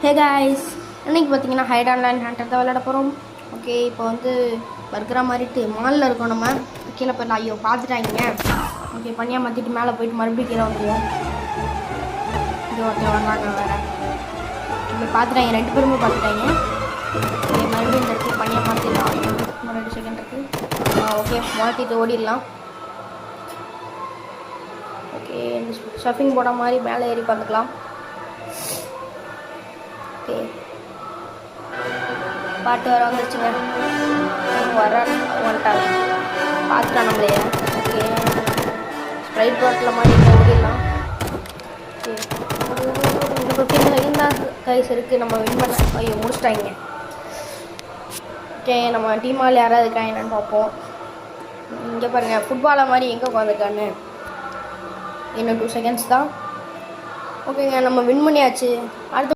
Hey guys, இன்றைக்கி பார்த்தீங்கன்னா height and line hander தான் விளையாட போகிறோம். ஓகே, இப்போ வந்து பர்கரா மாறிட்டு மாலில் இருக்கோம். நம்ம கீழே போயிடலாம். ஐயோ பார்த்துட்டாங்க. ஓகே, பனியாக மாற்றிட்டு மேலே போயிட்டு மறுபடியும் கீழே வந்துடுவோம். இது ஒருத்தர் வந்தாங்க வேறு. இப்போ பார்த்துட்டாங்க, 2 பேருமே பார்த்துட்டாங்க. ஓகே, மறுபடியும் இந்த இடத்துல பனியாக மாற்றிடலாம். இன்னும் 2 செகண்ட் இருக்குது. ஓகே, மாற்றிட்டு ஓடிடலாம். ஓகே, இந்த ஷஃபிங் போட மாதிரி மேலே ஏறி பார்த்துக்கலாம். ஓகே, பாட்டு வர வந்துருச்சுங்க. வர வந்துட்டாங்க, பார்த்துட்டான் நம்மளையே. ஓகே, ஸ்ப்ரைட் பாட்டில் மாதிரி ஓடிடலாம். ஓகே, இந்த 15 செகண்ட் தான் கைஸ் இருக்குது. நம்ம வின் பண்ண. ஐயோ முடிச்சிட்டாங்க. ஓகே, நம்ம டீமால் யாராவது இருக்கா என்னன்னு பார்ப்போம். இங்கே பாருங்கள், ஃபுட்பாலை மாதிரி எங்கே உட்காந்துருக்கான்னு. இன்னும் 2 செகண்ட்ஸ் தான். ஓகேங்க, நம்ம வின் பண்ணியாச்சு. அடுத்து